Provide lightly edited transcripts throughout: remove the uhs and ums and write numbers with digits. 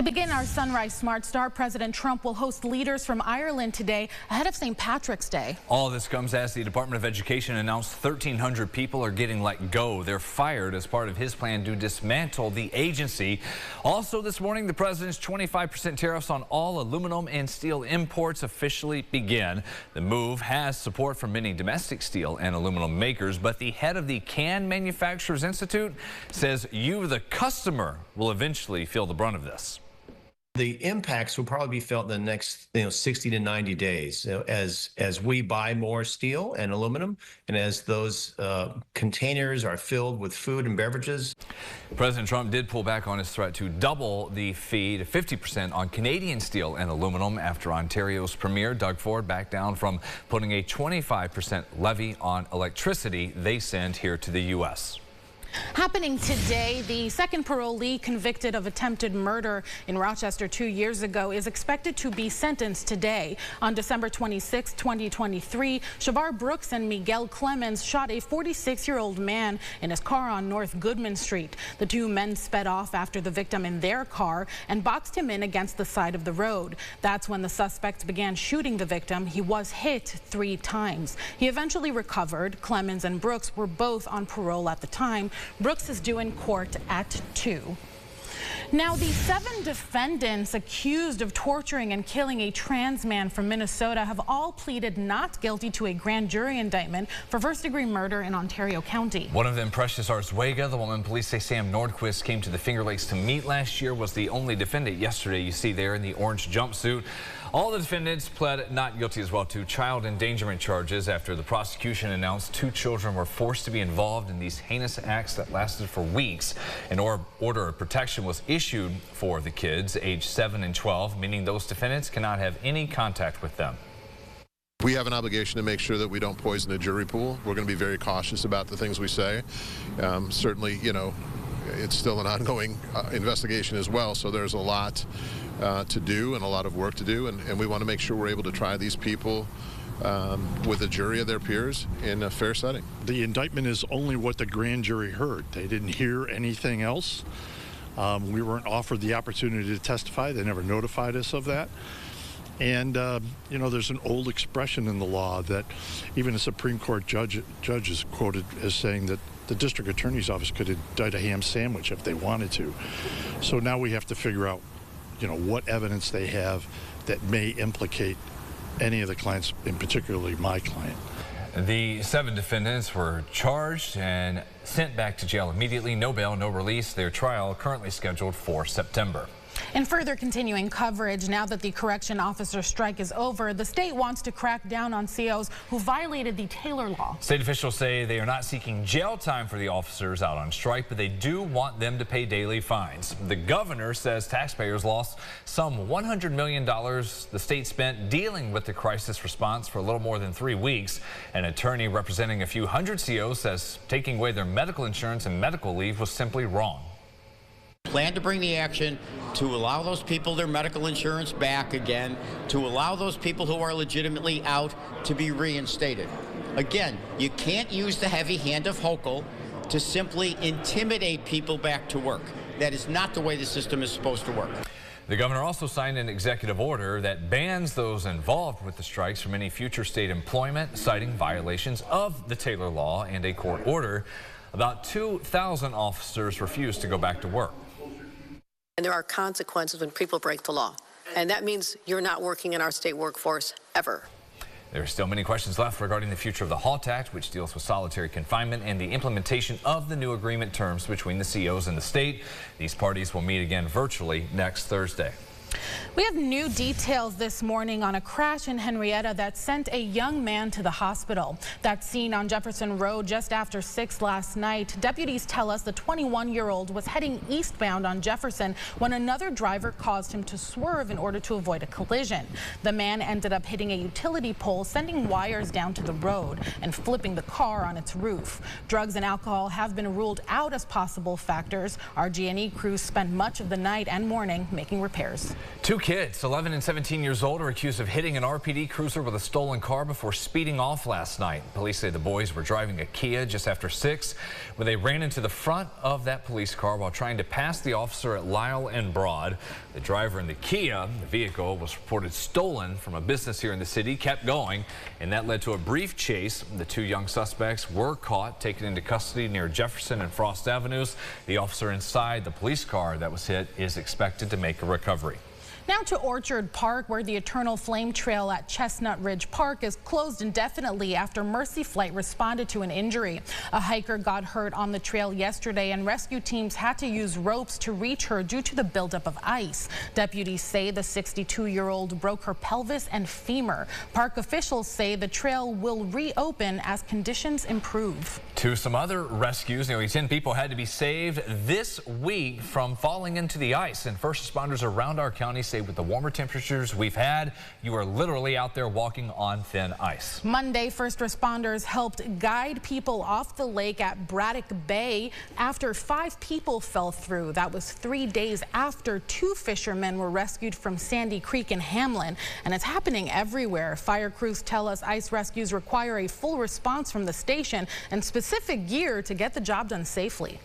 To begin our Sunrise Smart Start, President Trump will host leaders from Ireland today ahead of St. Patrick's Day. All this comes as the Department of Education announced 1,300 people are getting let go. They're fired as part of his plan to dismantle the agency. Also this morning, the president's 25% tariffs on all aluminum and steel imports officially begin. The move has support from many domestic steel and aluminum makers, but the head of the Can Manufacturers Institute says you, the customer, will eventually feel the brunt of this. The impacts will probably be felt in the next 60 to 90 days as we buy more steel and aluminum and as those containers are filled with food and beverages. President Trump did pull back on his threat to double the fee to 50% on Canadian steel and aluminum after Ontario's Premier Doug Ford backed down from putting a 25% levy on electricity they send here to the U.S. Happening today, the second parolee convicted of attempted murder in Rochester 2 years ago is expected to be sentenced today. On December 26, 2023, Shavar Brooks and Miguel Clemens shot a 46-year-old man in his car on North Goodman Street. The two men sped off after the victim in their car and boxed him in against the side of the road. That's when the suspects began shooting the victim. He was hit 3 times. He eventually recovered. Clemens and Brooks were both on parole at the time. Brooks is due in court at 2. Now, the 7 defendants accused of torturing and killing a trans man from Minnesota have all pleaded not guilty to a grand jury indictment for first-degree murder in Ontario County. One of them, Precious Arzwega, the woman police say Sam Nordquist came to the Finger Lakes to meet last year, was the only defendant yesterday. You see there in the orange jumpsuit. All the defendants pled not guilty as well to child endangerment charges after the prosecution announced 2 children were forced to be involved in these heinous acts that lasted for weeks. An order of protection was issued for the kids aged 7 and 12, meaning those defendants cannot have any contact with them. We have an obligation to make sure that we don't poison a jury pool. We're going to be very cautious about the things we say. Certainly, it's still an ongoing investigation as well, so there's a lot to do and a lot of work to do, and we want to make sure we're able to try these people with a jury of their peers in a fair setting. The indictment is only what the grand jury heard. They didn't hear anything else. We weren't offered the opportunity to testify. They never notified us of that. And, there's an old expression in the law that even a Supreme Court judge is quoted as saying that the district attorney's office could indict a ham sandwich if they wanted to. So now we have to figure out, what evidence they have that may implicate any of the clients, and particularly my client. The 7 defendants were charged and sent back to jail immediately. No bail, no release. Their trial currently scheduled for September. In further continuing coverage, now that the correction officer strike is over, the state wants to crack down on COs who violated the Taylor law. State officials say they are not seeking jail time for the officers out on strike, but they do want them to pay daily fines. The governor says taxpayers lost some $100 million the state spent dealing with the crisis response for a little more than 3 weeks. An attorney representing a few hundred COs says taking away their medical insurance and medical leave was simply wrong. Plan to bring the action to allow those people their medical insurance back again, to allow those people who are legitimately out to be reinstated. Again, you can't use the heavy hand of Hochul to simply intimidate people back to work. That is not the way the system is supposed to work. The governor also signed an executive order that bans those involved with the strikes from any future state employment, citing violations of the Taylor law and a court order. About 2,000 officers refused to go back to work. And there are consequences when people break the law. And that means you're not working in our state workforce ever. There are still many questions left regarding the future of the HALT Act, which deals with solitary confinement, and the implementation of the new agreement terms between the COs and the state. These parties will meet again virtually next Thursday. We have new details this morning on a crash in Henrietta that sent a young man to the hospital. That scene on Jefferson Road just after 6 last night. Deputies tell us the 21-year-old was heading eastbound on Jefferson when another driver caused him to swerve in order to avoid a collision. The man ended up hitting a utility pole, sending wires down to the road and flipping the car on its roof. Drugs and alcohol have been ruled out as possible factors. RG&E crews spent much of the night and morning making repairs. Two kids, 11 and 17 years old, are accused of hitting an RPD cruiser with a stolen car before speeding off last night. Police say the boys were driving a Kia just after 6 when they ran into the front of that police car while trying to pass the officer at Lyle and Broad. The driver in the Kia, the vehicle was reported stolen from a business here in the city, kept going, and that led to a brief chase. The two young suspects were caught, taken into custody near Jefferson and Frost Avenues. The officer inside the police car that was hit is expected to make a recovery. Now to Orchard Park, where the Eternal Flame Trail at Chestnut Ridge Park is closed indefinitely after Mercy Flight responded to an injury. A hiker got hurt on the trail yesterday, and rescue teams had to use ropes to reach her due to the buildup of ice. Deputies say the 62-year-old broke her pelvis and femur. Park officials say the trail will reopen as conditions improve. To some other rescues, nearly 10 people had to be saved this week from falling into the ice, and first responders around our county say with the warmer temperatures we've had, you are literally out there walking on thin ice. Monday, first responders helped guide people off the lake at Braddock Bay after 5 people fell through. That was 3 days after 2 fishermen were rescued from Sandy Creek in Hamlin, and it's happening everywhere. Fire crews tell us ice rescues require a full response from the station and specific gear to get the job done safely.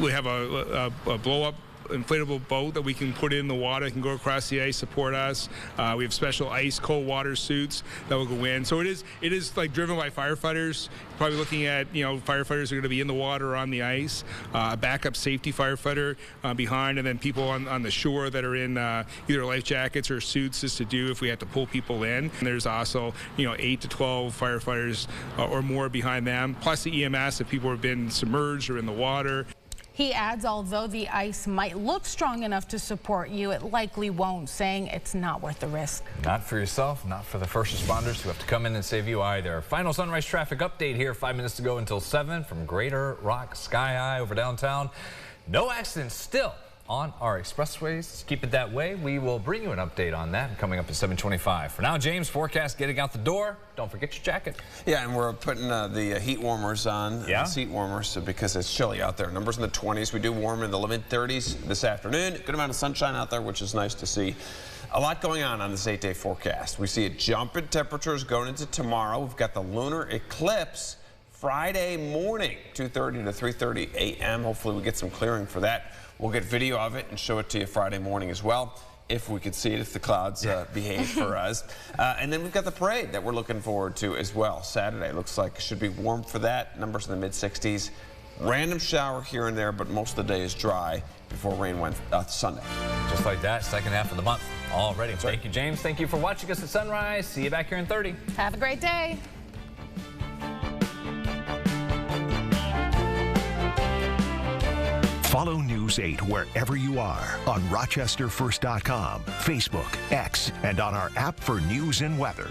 We have a blow-up inflatable boat that we can put in the water. It can go across the ice, support us. We have special ice cold water suits that will go in. So it is like driven by firefighters. Probably looking at, firefighters are going to be in the water or on the ice, a backup safety firefighter behind, and then people on the shore that are in either life jackets or suits just to do if we have to pull people in. And there's also 8 to 12 firefighters or more behind them, plus the EMS if people have been submerged or in the water. He adds, although the ice might look strong enough to support you, it likely won't, saying it's not worth the risk. Not for yourself, not for the first responders who have to come in and save you either. Final sunrise traffic update here, 5 minutes to go until 7 from Greater Rock Sky High over downtown. No accidents still on our expressways. Keep it that way. We will bring you an update on that coming up at 7:25. For now, James, forecast getting out the door. Don't forget your jacket. Yeah, and we're putting the heat warmers on, seat warmers, because it's chilly out there. Numbers in the 20s. We do warm in the mid 30s this afternoon. Good amount of sunshine out there, which is nice to see. A lot going on this 8-day forecast. We see a jump in temperatures going into tomorrow. We've got the lunar eclipse Friday morning, 2:30 to 3:30 a.m. Hopefully we get some clearing for that. We'll get video of it and show it to you Friday morning as well, if we could see it, if the clouds behave for us. And then we've got the parade that we're looking forward to as well. Saturday looks like it should be warm for that. Numbers in the mid-60s. Random shower here and there, but most of the day is dry before rain went Sunday. Just like that, second half of the month already. Thank you, James. Thank you for watching us at sunrise. See you back here in 30. Have a great day. Follow News 8 wherever you are on RochesterFirst.com, Facebook, X, and on our app for news and weather.